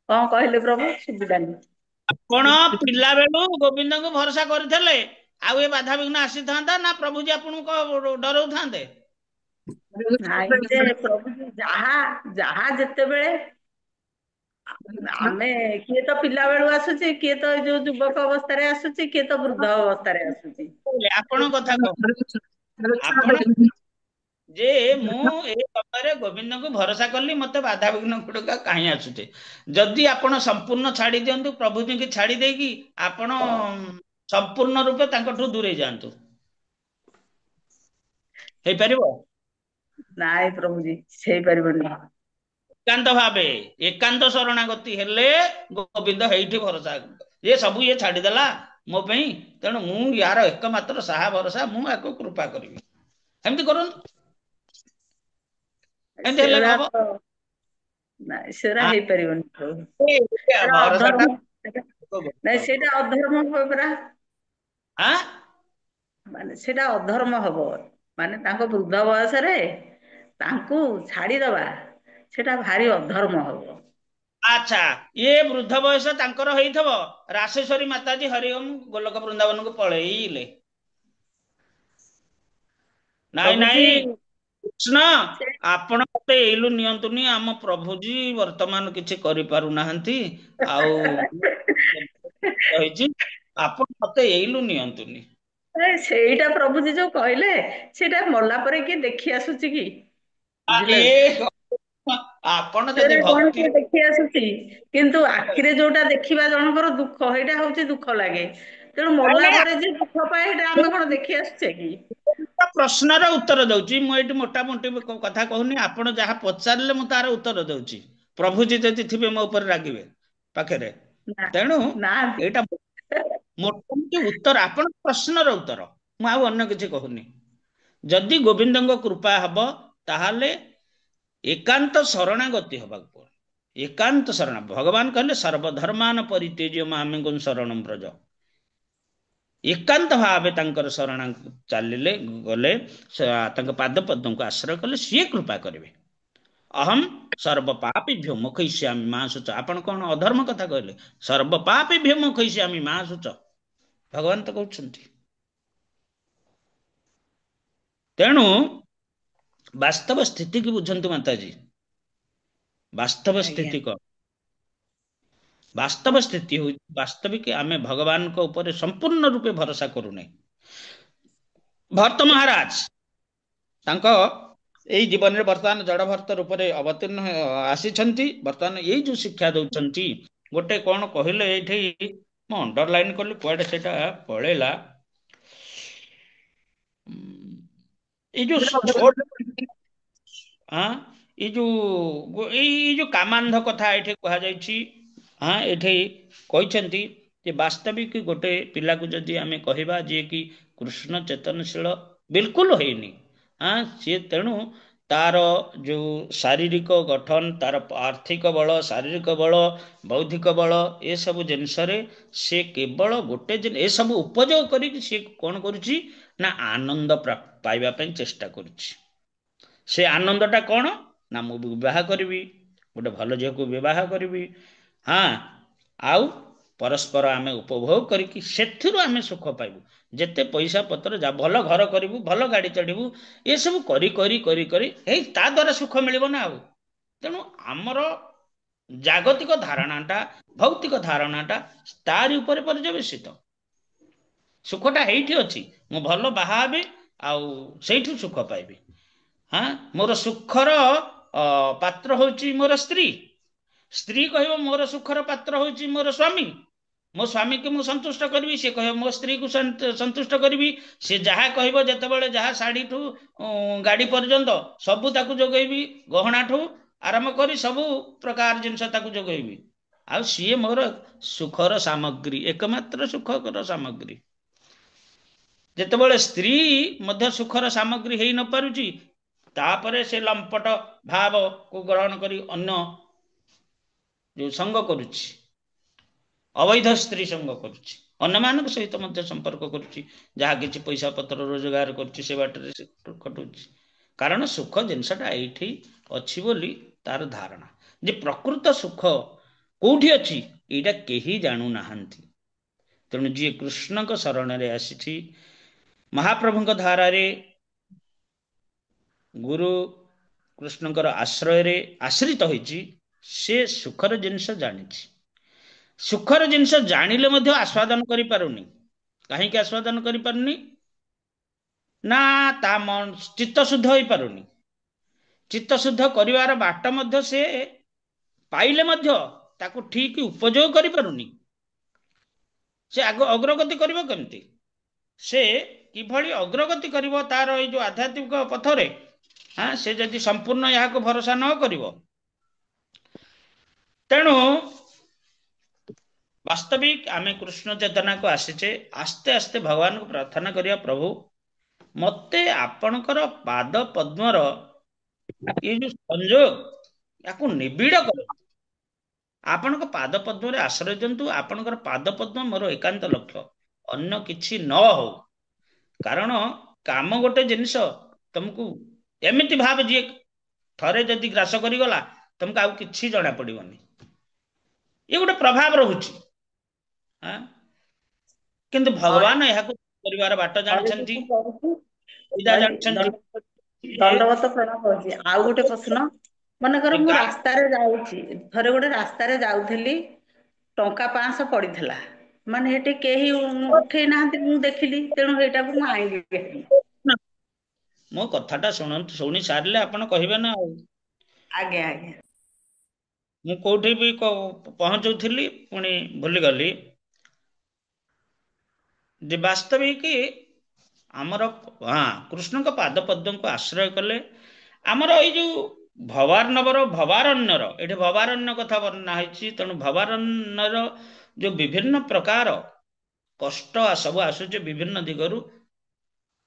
କଣ କହିଲେ ପ୍ରଭୁ? ସୁବିଲାନି। ଆପଣ ପିଲା ବେଳୁ ଗୋବିନ୍ଦଙ୍କୁ ଭରସା କରିଥିଲେ, ଆଉ ଏ ବାଧାବିଘ୍ନ ଆସିଥାନ୍ତା ନା ପ୍ରଭୁଜୀ ଆପଣଙ୍କୁ ଡରଉଥାନ୍ତେ? ନାଇଁ ଯେ ପ୍ରଭୁ ଯାହା ଯାହା ଯେତେବେଳେ ଆମେ କିଏ ତ ପିଲା ବେଳୁ ଆସୁଛି, କିଏ ତ ଏଇ ଯୋଉ ଯୁବକ ଅବସ୍ଥାରେ ଆସୁଛି, କିଏ ତ ବୃଦ୍ଧ ଅବସ୍ଥାରେ ଆସୁଛି। ଆପଣ କଥା କହ, ଆପଣ ଯେ ମୁଁ ଏଇ ସମୟରେ ଗୋବିନ୍ଦଙ୍କୁ ଭରସା କଲି, ମତେ ବାଧାବିଘ୍ନ ଗୁଡିକ କାହିଁ ଆସୁଛେ? ଯଦି ଆପଣ ସମ୍ପୂର୍ଣ୍ଣ ଛାଡି ଦିଅନ୍ତୁ, ପ୍ରଭୁଜୀଙ୍କୁ ଛାଡି ଦେଇକି ଆପଣ ସମ୍ପୂର୍ଣ୍ଣ ରୂପେ ତାଙ୍କଠୁ ଦୂରେଇ ଯାଆନ୍ତୁ, ହେଇପାରିବ? ନାଇଁ ପ୍ରଭୁଜୀ, ହେଇପାରିବନି। ଏକାନ୍ତ ଭାବେ ଏକାନ୍ତ ଶରଣାଗତି ହେଲେ ଗୋବିନ୍ଦ ହେଇଠି ଭରସା। ଇଏ ସବୁ ଇଏ ଛାଡିଦେଲା ମୋ ପାଇଁ, ତେଣୁ ମୁଁ ୟାର ଏକମାତ୍ର ସାହା ଭରସା, ମୁଁ ୟାକୁ କୃପା କରିବି। ଏମିତି କରନ୍ତୁ, ଏମିତି ହେଲେ ସେଗୁରା ହବ। ତ ନାଇଁ, ସେଗୁରା ହେଇପାରିବନି ପ୍ରଭୁ। ସେଟା ଭରସା ଟା ଅଧର୍ମ। ନାଇଁ, ସେଇଟା ଅଧର୍ମ ହବ ପରା। ଆଁ ମାନେ ସେଇଟା ଅଧର୍ମ ହବ, ମାନେ ତାଙ୍କ ବୃଦ୍ଧ ବୟସରେ ତାଙ୍କୁ ଛାଡିଦବା, ସେଟା ଭାରି ଅଧର୍ମ ହବ। ଆଚ୍ଛା, ଇଏ ବୃଦ୍ଧ ବୟସ ତାଙ୍କର ହେଇଥିବ, ରାଶେଶ୍ଵରୀ ମାତାଜୀ ହରିଓମ ଗୋଲକ ବୃନ୍ଦାବନକୁ ପଳେଇଲେ। ନାଇଁ ପ୍ରଭୁଜୀ ନାଇଁ କୃଷ୍ଣ, ସେ ଆପଣ ମତେ ଏଇଲୁ ନିଅନ୍ତୁନି, ଆମ ପ୍ରଭୁଜୀ ବର୍ତ୍ତମାନ କିଛି କରିପାରୁନାହାନ୍ତି, ଆଉ କହିଛି ଆପଣ ମତେ ଏଇଲୁ ନିଅନ୍ତୁନି। ସେଇଟା ପ୍ରଭୁଜୀ ଯୋଉ କହିଲେ, ସେଇଟା ମଲା ପରେ କିଏ ଦେଖି ଆସୁଛି କି? ବୁଝିଲେ? ଏ ଆପଣ ଯଦି ସେଟା କଣ ଭକ୍ତି କିଏ ଦେଖି ଆସୁଛି? କିନ୍ତୁ ଆଖିରେ ଯୋଉଟା ଦେଖିବା ଜଣଙ୍କର ଦୁଃଖ, ସେଇଟା ହଉଛି ଦୁଃଖ ଲାଗେ। ତେଣୁ ମଲା ପରେ ଯେ ଦୁଃଖ ପାଏ, ସେଇଟା ଆମେ କଣ ଦେଖି ଆସୁଛେ କି? ପ୍ରଶ୍ନର ଉତ୍ତର ଦଉଛି, ମୁଁ ଏଇଠି ମୋଟାମୋଟି କଥା କହୁନି, ଆପଣ ଯାହା ପଚାରିଲେ ମୁଁ ତାର ଉତ୍ତର ଦଉଛି। ପ୍ରଭୁଜୀ ଯଦି ଥିବେ ମୋ ଉପରେ ରାଗିବେ ପାଖରେ, ନା ତେଣୁ ନାହାନ୍ତି। ଏଇଟା ମୋଟାମୋଟି ଉତ୍ତର, ଆପଣଙ୍କ ପ୍ରଶ୍ନର ଉତ୍ତର, ମୁଁ ଆଉ ଅନ୍ୟ କିଛି କହୁନି। ଯଦି ଗୋବିନ୍ଦଙ୍କ କୃପା ହବ, ତାହେଲେ ଏକାନ୍ତ ଶରଣାଗତି ହବାକୁ ପଡେ। ଏକାନ୍ତ ଶରଣ, ଭଗବାନ କହିଲେ ସର୍ବଧର୍ମାନ ପରିତ୍ୟଜ୍ୟ ମାମେକଂ ଶରଣଂ ବ୍ରଜ। ଏକାନ୍ତ ଭାବେ ତାଙ୍କର ଶରଣ ଚାଲିଲେ, ଗଲେ, ତାଙ୍କ ପାଦ ପଦ୍ମଙ୍କୁ ଆଶ୍ରୟ କଲେ, ସିଏ କୃପା କରିବେ। ଅହମ୍ ସର୍ବ ପାପିଭ୍ୟୋ ମୋକ୍ଷୟିଷ୍ୟାମି ମା ଶୁଚ। ଆପଣ କଣ ଅଧର୍ମ କଥା କହିଲେ? ସର୍ବ ପାପିଭ୍ୟୋ ମୋକ୍ଷୟିଷ୍ୟାମି ମା ଶୁଚ, ଭଗବାନ ତ କହୁଛନ୍ତି। ତେଣୁ ବାସ୍ତବ ସ୍ଥିତି କି ବୁଝନ୍ତୁ ମାତାଜୀ, ବାସ୍ତବ ଆଜ୍ଞା। ସ୍ଥିତି କଣ? ବାସ୍ତବ ସ୍ଥିତି ହଉଛି, ବାସ୍ତବିକ ଆମେ ଭଗବାନଙ୍କ ଉପରେ ସମ୍ପୂର୍ଣ୍ଣ ରୂପେ ଭରସା କରୁନେ। ଭର୍ତ ମହାରାଜ ତାଙ୍କ ଏଇ ଜୀବନରେ ବର୍ତ୍ତମାନ ଜଡ ଭର୍ତ ରୂପରେ ଅବତୀର୍ଣ୍ଣ ଆସିଛନ୍ତି। ବର୍ତ୍ତମାନ ଏଇ ଯୋଉ ଶିକ୍ଷା ଦଉଛନ୍ତି, ଗୋଟେ କଣ କହିଲେ ଏଇଠି, ମୁଁ ଅଣ୍ଡରଲାଇନ କଲି, କୁଆଡେ ସେଇଟା ପଳେଇଲା। ଏଇ ଯୋଉ ଏଇ ଯୋଉ କାମାନ୍ଧ କଥା ଏଠି କୁହାଯାଇଛି। ଏଠି କହିଛନ୍ତି ଯେ ବାସ୍ତବିକ ଗୋଟେ ପିଲାକୁ ଯଦି ଆମେ କହିବା ଯିଏ କି କୃଷ୍ଣ ଚେତନଶୀଳ ବିଲକୁଲ ହେଇନି, ସିଏ ତେଣୁ ତାର ଯୋଉ ଶାରୀରିକ ଗଠନ, ତାର ଆର୍ଥିକ ବଳ, ଶାରୀରିକ ବଳ, ବୌଦ୍ଧିକ ବଳ, ଏସବୁ ଜିନିଷରେ ସେ କେବଳ ଗୋଟେ ଏସବୁ ଉପଯୋଗ କରିକି ସେ କଣ କରୁଛି ନା ଆନନ୍ଦ ପାଇବା ପାଇଁ ଚେଷ୍ଟା କରୁଛି। ସେ ଆନନ୍ଦ ଟା କଣ ନା, ମୁଁ ବିବାହ କରିବି, ଗୋଟେ ଭଲ ଝିଅକୁ ବିବାହ କରିବି, ଆଉ ପରସ୍ପର ଆମେ ଉପଭୋଗ କରିକି ସେଥିରୁ ଆମେ ସୁଖ ପାଇବୁ। ଯେତେ ପଇସା ପତ୍ର ଯା, ଭଲ ଘର କରିବୁ, ଭଲ ଗାଡି ଚଢିବୁ, ଏସବୁ କରି କରି କରି କରି ଏଇ ତା ଦ୍ଵାରା ସୁଖ ମିଳିବ ନା ଆଉ। ତେଣୁ ଆମର ଜାଗତିକ ଧାରଣାଟା, ଭୌତିକ ଧାରଣାଟା ତାରି ଉପରେ ପର୍ଯ୍ୟବେସିତ। ସୁଖଟା ହେଇଠି ଅଛି, ମୁଁ ଭଲ ବାହା ହେବି, ଆଉ ସେଇଠୁ ସୁଖ ପାଇବି। ମୋର ସୁଖର ପାତ୍ର ହଉଛି ମୋର ସ୍ତ୍ରୀ, ସ୍ତ୍ରୀ କହିବ ମୋର ସୁଖର ପାତ୍ର ହଉଛି ମୋର ସ୍ଵାମୀ, ମୋ ସ୍ଵାମୀ କି ମୁଁ ସନ୍ତୁଷ୍ଟ କରିବି, ସେ କହିବ ମୋ ସ୍ତ୍ରୀ କୁ ସନ୍ତୁଷ୍ଟ କରିବି, ସେ ଯାହା କହିବ, ଯେତେବେଳେ ଯାହା ଶାଢୀଠୁ ଗାଡି ପର୍ଯ୍ୟନ୍ତ ସବୁ ତାକୁ ଯୋଗେଇବି, ଗହଣାଠୁ ଆରମ୍ଭ କରି ସବୁ ପ୍ରକାର ଜିନିଷ ତାକୁ ଯୋଗେଇବି, ଆଉ ସିଏ ମୋର ସୁଖର ସାମଗ୍ରୀ, ଏକମାତ୍ର ସୁଖର ସାମଗ୍ରୀ। ଯେତେବେଳେ ସ୍ତ୍ରୀ ମଧ୍ୟ ସୁଖର ସାମଗ୍ରୀ ହେଇ ନ ପାରୁଛି, ତାପରେ ସେ ଲମ୍ପଟ ଭାବକୁ ଗ୍ରହଣ କରି ଅନ୍ୟ ଯୋଉ ସଙ୍ଗ କରୁଛି, ଅବୈଧ ସ୍ତ୍ରୀ ସଙ୍ଗ କରୁଛି, ଅନ୍ୟମାନଙ୍କ ସହିତ ମଧ୍ୟ ସମ୍ପର୍କ କରୁଛି, ଯାହା କିଛି ପଇସା ପତ୍ର ରୋଜଗାର କରୁଛି ସେ ବାଟରେ ସେ ଖଟୁଛି। କାରଣ ସୁଖ ଜିନିଷଟା ଏଇଠି ଅଛି ବୋଲି ତାର ଧାରଣା, ଯେ ପ୍ରକୃତ ସୁଖ କୋଉଠି ଅଛି ଏଇଟା କେହି ଜାଣୁନାହାନ୍ତି। ତେଣୁ ଯିଏ କୃଷ୍ଣଙ୍କ ଶରଣରେ ଆସିଛି, ମହାପ୍ରଭୁଙ୍କ ଧାରାରେ, ଗୁରୁ କୃଷ୍ଣଙ୍କର ଆଶ୍ରୟରେ ଆଶ୍ରିତ ହୋଇଛି, ସେ ସୁଖର ଜିନିଷ ଜାଣିଛି। ସୁଖର ଜିନିଷ ଜାଣିଲେ ମଧ୍ୟ ଆସ୍ୱାଦନ କରିପାରୁନି। କାହିଁକି ଆସ୍ୱାଦନ କରିପାରୁନି? ନା ତା ଚିତ୍ତ ଶୁଦ୍ଧ ହୋଇପାରୁନି। ଚିତ୍ତ ଶୁଦ୍ଧ କରିବାର ବାଟ ମଧ୍ୟ ସେ ପାଇଲେ ମଧ୍ୟ ତାକୁ ଠିକ ଉପଯୋଗ କରିପାରୁନି। ସେ ଆଗ ଅଗ୍ରଗତି କରିବ କେମିତି? ସେ କିଭଳି ଅଗ୍ରଗତି କରିବ ତାର ଏଇ ଯୋଉ ଆଧ୍ୟାତ୍ମିକ ପଥରେ, ସେ ଯଦି ସମ୍ପୂର୍ଣ୍ଣ ଏହାକୁ ଭରସା ନ କରିବ, ତେଣୁ ବାସ୍ତବିକ ଆମେ କୃଷ୍ଣ ଚେତନାକୁ ଆସିଛେ, ଆସ୍ତେ ଆସ୍ତେ ଭଗବାନଙ୍କୁ ପ୍ରାର୍ଥନା କରିବା, ପ୍ରଭୁ ମତେ ଆପଣଙ୍କର ପାଦ ପଦ୍ମର ଏଇ ଯୋଉ ସଂଯୋଗ ୟାକୁ ନିବିଡ଼ କର, ଆପଣଙ୍କ ପାଦ ପଦ୍ମରେ ଆଶ୍ରୟ ଦିଅନ୍ତୁ। ଆପଣଙ୍କର ପାଦ ପଦ୍ମ ମୋର ଏକାନ୍ତ ଲକ୍ଷ୍ୟ, ଅନ୍ୟ କିଛି ନ ହଉ। କାରଣ କାମ ଗୋଟେ ଜିନିଷ ତମକୁ ଏମିତି ଭାବେ ଯିଏ ଥରେ ଯଦି ଗ୍ରାସ କରିଗଲା ତମକୁ ଆଉ କିଛି ଜଣା ପଡିବନି। ଏ ଗୋଟେ ପ୍ରଭାବ ରହୁଛି। କିନ୍ତୁ ଭଗବାନ ଏହାକୁ କରିବାର ବାଟ ଜାଣିଛନ୍ତି, ଦଣ୍ଡବତ ପ୍ରଣାମ କରୁଛି। ଆଉ ଗୋଟେ ପ୍ରଶ୍ନ, ମନେକର ମୁଁ ରାସ୍ତାରେ ଯାଉଛି, ଥରେ ଗୋଟେ ରାସ୍ତାରେ ଯାଉଥିଲି, ଟଙ୍କା 500 ପଡିଥିଲା, ମାନେ ସେଠି କେହି ଉଠେଇ ନାହାନ୍ତି, ମୁଁ ଦେଖିଲି, ତେଣୁ ସେଇଟାକୁ ମୁଁ ଆଇଁଲି। ମୋ କଥାଟା ଶୁଣନ୍ତୁ, ଶୁଣି ସାରିଲେ ଆପଣ କହିବେ ନା ଆଉ। ଆଜ୍ଞା ଆଜ୍ଞା। ମୁଁ କୋଉଠି ବି ପହଞ୍ଚୁଥିଲି, ପୁଣି ଭୁଲିଗଲି ଯେ ବାସ୍ତବିକ ଆମର କୃଷ୍ଣଙ୍କ ପାଦ ପଦ୍ମକୁ ଆଶ୍ରୟ କଲେ ଆମର ଏଇ ଯୋଉ ଭବାର୍ଣ୍ଣବର ଭବାରଣ୍ୟର, ଏଠି ଭବାରଣ୍ୟ କଥା ବର୍ଣ୍ଣନା ହେଇଛି, ତେଣୁ ଭବାରଣ୍ୟର ଯୋଉ ବିଭିନ୍ନ ପ୍ରକାର କଷ୍ଟ ସବୁ ଆସୁଛି ବିଭିନ୍ନ ଦିଗରୁ,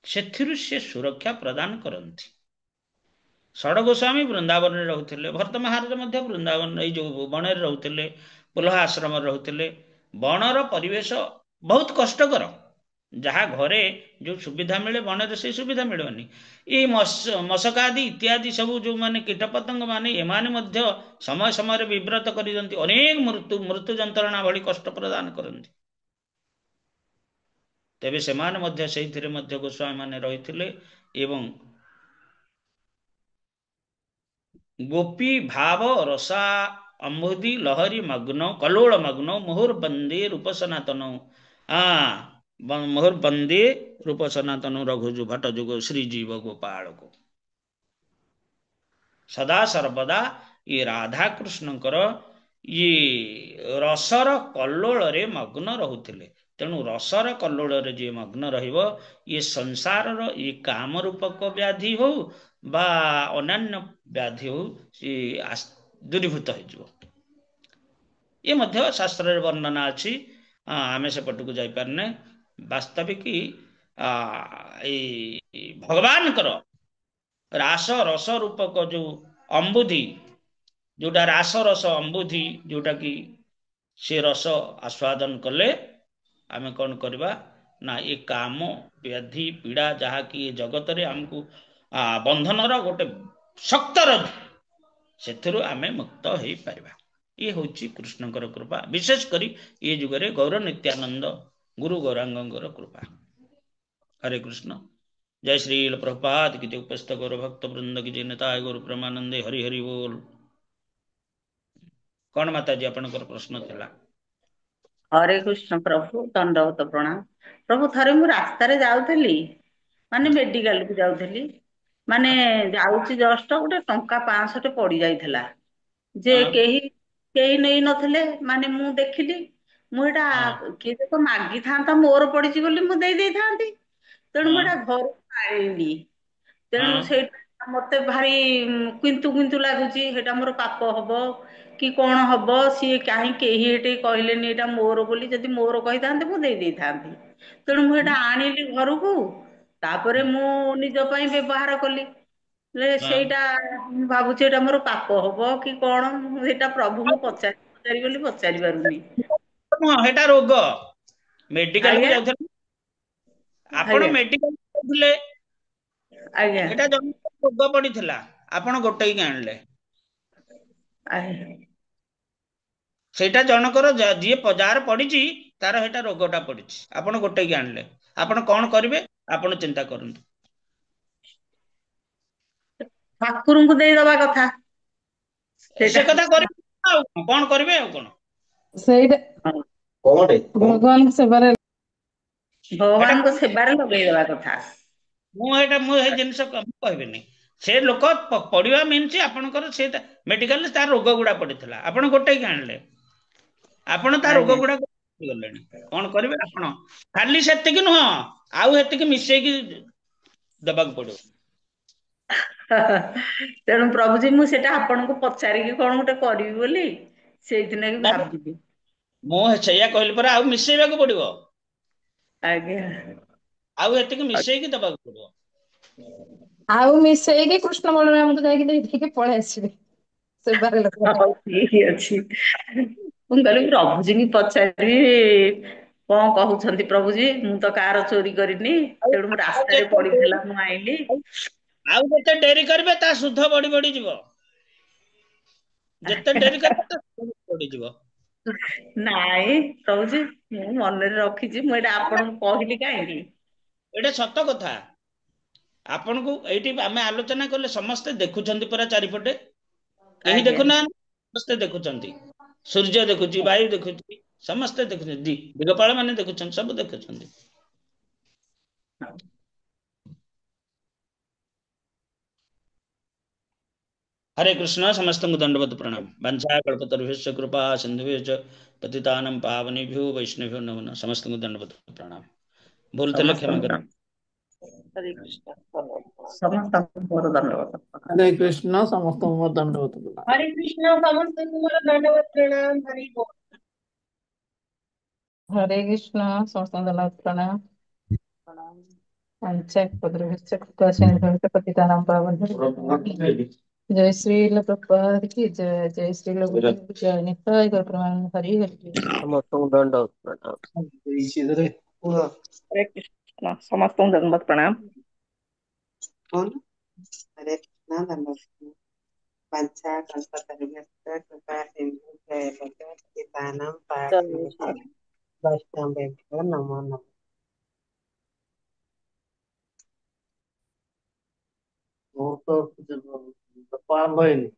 ସେଥିରୁ ସେ ସୁରକ୍ଷା ପ୍ରଦାନ କରନ୍ତି। ଷଡ଼ ଗୋସ୍ୱାମୀ ବୃନ୍ଦାବନରେ ରହୁଥିଲେ, ଭରତ ମହାରାଜ ମଧ୍ୟ ବୃନ୍ଦାବନ ଏଇ ଯୋଉ ବଣରେ ରହୁଥିଲେ, ପୁଲହା ଆଶ୍ରମରେ ରହୁଥିଲେ। ବଣର ପରିବେଶ ବହୁତ କଷ୍ଟକର। ଯାହା ଘରେ ଯୋଉ ସୁବିଧା ମିଳେ ବଣରେ ସେଇ ସୁବିଧା ମିଳିବନି। ଏଇ ମଶକା ଆଦି ଇତ୍ୟାଦି ସବୁ ଯୋଉମାନେ କୀଟପତଙ୍ଗ ମାନେ, ଏମାନେ ମଧ୍ୟ ସମୟ ସମୟରେ ବିବ୍ରତ କରିଦିଅନ୍ତି, ଅନେକ ମୃତ୍ୟୁ ଯନ୍ତ୍ରଣା ଭଳି କଷ୍ଟ ପ୍ରଦାନ କରନ୍ତି। ତେବେ ସେମାନେ ମଧ୍ୟ ସେଇଥିରେ ମଧ୍ୟ ଗୋସ୍ୱାମୀ ମାନେ ରହିଥିଲେ ଏବଂ ଗୋପୀ ଭାବ ରସା ଅମ୍ବୁଦି ଲହରୀ ମଗ୍ନ କଲୋଳ ମଗ୍ନ ମୁହୁର ବନ୍ଦେ ରୂପ ସନାତନ ମୋହର ବନ୍ଦେ ରୂପ ସନାତନ ରଘୁଜୁ ଭଟ୍ଟ ଯୁଗ ଶ୍ରୀଜୀବ ଗୋପାଳକୁ। ସଦା ସର୍ବଦା ଇଏ ରାଧା କୃଷ୍ଣଙ୍କର ଇଏ ରସର କଲ୍ଲୋଳରେ ମଗ୍ନ ରହୁଥିଲେ। ତେଣୁ ରସର କଲ୍ଲୋଳରେ ଯିଏ ମଗ୍ନ ରହିବ, ଇଏ ସଂସାରର ଇଏ କାମ ରୂପକ ବ୍ୟାଧି ହଉ ବା ଅନ୍ୟାନ୍ୟ ବ୍ୟାଧି ହଉ, ସେ ଦୂରୀଭୂତ ହେଇଯିବ। ଏ ମଧ୍ୟ ଶାସ୍ତ୍ରରେ ବର୍ଣ୍ଣନା ଅଛି, ଆମେ ସେପଟକୁ ଯାଇପାରୁନେ। ବାସ୍ତବିକ ଏଇ ଭଗବାନଙ୍କର ରାସ ରସ ରୂପକ ଯୋଉ ଅମ୍ବୁଧି, ଯୋଉଟା ରାସ ରସ ଅମ୍ବୁଧି, ଯୋଉଟା କି ସେ ରସ ଆସ୍ୱାଦନ କଲେ ଆମେ କଣ କରିବା ନା, ଏ କାମ ବ୍ୟାଧି ପୀଡା ଯାହାକି ଏ ଜଗତରେ ଆମକୁ ବନ୍ଧନର ଗୋଟେ ଶକ୍ତ ରଜ, ସେଥିରୁ ଆମେ ମୁକ୍ତ ହେଇପାରିବା। ଇଏ ହଉଛି କୃଷ୍ଣଙ୍କର କୃପା, ବିଶେଷ କରି ଏ ଯୁଗରେ ଗୌର ନିତ୍ୟାନନ୍ଦ ଗୁରୁ ଗୌରାଙ୍ଗଙ୍କର କୃପା। ହରେ କୃଷ୍ଣ। जय श्री प्रभुपाद की जय, उपस्थित गौर भक्त वृंद की जय, निताय गौर प्रेमानंदे। हरि हरि बोल। कौन माता जी आपनकर प्रश्न थिला? हरे कृष्ण प्रभु, दंडवत प्रणाम प्रभु। थरे मु रास्तारे जाउथली, माने मेडिकल को जाउथली, माने जाउची जस्ट गोटे टंका 500 टे पड़ी जाइथला, जे केही नेई नथले, माने मु देखिली, मु एटा के तो मागी थांता, मोर पड़ीची बोली मु देई देई थांती, तेणु मु एटा घर आइली, तेणु से मते भारी किंतु किंतु लागुची, हेटा मोर पाप हबो कि कौन हब, सी कहीं कही कहलेनि एटा मोर बोली, जदि मोर कही थांते मु देई देई थांती, तेणु मु एटा आनिली घर को, तापरे मु निज पई व्यवहार कली, सेटा भाबुची एटा मोर पाप हबो कि कौन, एटा प्रभु मु पचारि बोली पचारि पारुनी। हेटा रोग मेडिकल को जाउथले, आपण मेडिकल जाउथले, आज्ञा एटा जन रोग पड़िथिला, आपण गोटई के आनले, सेटा जनकर जी जार पड़िची ତାର ହେଟା ରୋଗଟା ପଡିଛି, ଆପଣ ଗୋଟେଇକି ଆଣିଲେ, ଆପଣ କଣ କରିବେ ଆପଣ ଚିନ୍ତା କରନ୍ତୁ। ଠାକୁରଙ୍କୁ ଦେଇଦବା କଥା ସେ ସେଇଟା। କଥା କରିବେ ଆଉ କଣ କରିବେ ଆଉ କଣ। ସେଇଟା ହଁ, ଭଗବାନଙ୍କ ସେବାରେ ହେଟା ଭଗବାନଙ୍କ ସେବାରେ ଲଗେଇଦବା କଥା। ମୁଁ ଏଇ ଜିନିଷ କହିବିନି। ସେ ଲୋକ ପଡିବା ମିନ୍ସ ଆପଣଙ୍କର ସେ ମେଡିକାଲରେ ତାର ରୋଗ ଗୁଡା ପଡିଥିଲା, ଆପଣ ଗୋଟେଇକି ଆଣିଲେ, ଆପଣ ତା ରୋଗ ଆଜ୍ଞା। ଗୁଡାକ ଗଲେଣି, କଣ କରିବେ ଆପଣ। ଖାଲି ସେତିକି ନୁହଁ, ଆଉ ଏତିକି ମିଶେଇକି ଦେବାକୁ ପଡିବ। ତେଣୁ ପ୍ରଭୁଜୀ ମୁଁ ସେଟା ଆପଣଙ୍କୁ ପଚାରିକି କଣ ଗୋଟେ କରିବି ବୋଲି ସେଇଥିନାଗି ନା ଭାବିବି। ମୁଁ ସେଇଆ କହିଲି ପରା, ଆଉ ମିଶେଇବାକୁ ପଡିବ, ଆଜ୍ଞା। ଆଉ ଏତିକି ମିଶେଇକି ଦେବାକୁ ପଡିବ। ଆଉ ମିଶେଇକି କୃଷ୍ଣ ବଳରାମଙ୍କୁ ଯାଇକି ଦେଇକି ପଳେଇ ଆସିବେ ସେବାରେ ଲଗେଇବା। ହଉ ଠିକ ଅଛି। ମୁଁ କହିଲି ପ୍ରଭୁଜୀଙ୍କୁ ପଚାରିବି କଣ କହୁଛନ୍ତି ପ୍ରଭୁଜୀ, ମୁଁ ତ କାର ଚୋରି କରିନି, ଆଉ ତେଣୁ ମୁଁ ଆଉ ରାସ୍ତାରେ ଯେତେ ପଡିଥିଲା ମୁଁ ଆଇଲି। ଆଉ ଯେତେ ଡେରି କରିବେ ତା ସୁଧ ବଢି ବଢି ଯିବ, ଯେତେ ଡେରି କରିବେ ତା ସୁଧ ବଢିଯିବ। ନାଇଁ ପ୍ରଭୁଜୀ, ମୁଁ ମନରେ ରଖିଛି, ମୁଁ ଏଇଟା ଆପଣଙ୍କୁ କହିଲି କାହିଁକି। ଏଇଟା ସତ କଥା। ଆପଣଙ୍କୁ ଏଇଠି ଆମେ ଆଲୋଚନା କଲେ ସମସ୍ତେ ଦେଖୁଛନ୍ତି ପରା ଚାରିପଟେ, କେହି ଆଜ୍ଞା। ଦେଖୁନାହାନ୍ତି, ସମସ୍ତେ ଦେଖୁଛନ୍ତି। ସୂର୍ଯ୍ୟ ଦେଖୁଛି, ବାୟୁ ଦେଖୁଛି, ସମସ୍ତେ ଦେଖୁଛନ୍ତି, ଦିଗପାଳ ମାନେ ଦେଖୁଛନ୍ତି, ସବୁ ଦେଖୁଛନ୍ତି। हरे कृष्ण, समस्तଙ୍କୁ दंडवत प्रणाम। वंशा कल्पतरुभ्यश्च कृपा सिन्धुभ्यश्च पतितानां पावनेभ्यो वैष्णवेभ्यो नमो नमः। समस्तଙ୍କୁ दंडवत प्रणाम। भूल ଥିଲେ କ୍ଷମା ସମସ୍ତଙ୍କୁ କର। ହରେ କୃଷ୍ଣ, ସମସ୍ତଙ୍କୁ ମୋର ଦଣ୍ଡବତ। ହରେ କୃଷ୍ଣ ସମସ୍ତଙ୍କୁ ମୋର ଦଣ୍ଡବତ ପ୍ରଣାମ। ହରେ କୃଷ୍ଣ ସମସ୍ତଙ୍କୁ ମୋର ଦଣ୍ଡବତ ପ୍ରଣାମ। ହରି ବୋଲ। ହରେ କୃଷ୍ଣ ସମସ୍ତଙ୍କୁ ଦଣ୍ଡବତ ପ୍ରଣାମ। ପଞ୍ଚକୋଦ୍ରଭ୍ୟଶ୍ଚ କୃପା ସିନ୍ଧୁଭ୍ୟଶ୍ଚ ପତିତାନାଂ ପାବନେଭ୍ୟୋ ନମୋ ନମଃ। जय श्री ल प्रभुपाद की जय, जय श्री ल गुरुदेव की जय, नित्याय गौर प्रेमानंद हरि हरि। ସମସ୍ତଙ୍କୁ ଦଣ୍ଡ ପ୍ରଣାମ। ହରେ କୃଷ୍ଣ ସମସ୍ତଙ୍କୁ ଦଣ୍ଡବତ ପ୍ରଣାମ। हरे कृष्णा धन्यवाद। पंचा कल्पतरुभ्यश्च कृपा सिन्धुभ्यश्च पतितानां पावनेभ्यो वैष्णवेभ्यो नमो नमः। ବହୁତ ପାଳନ ହେଇନି।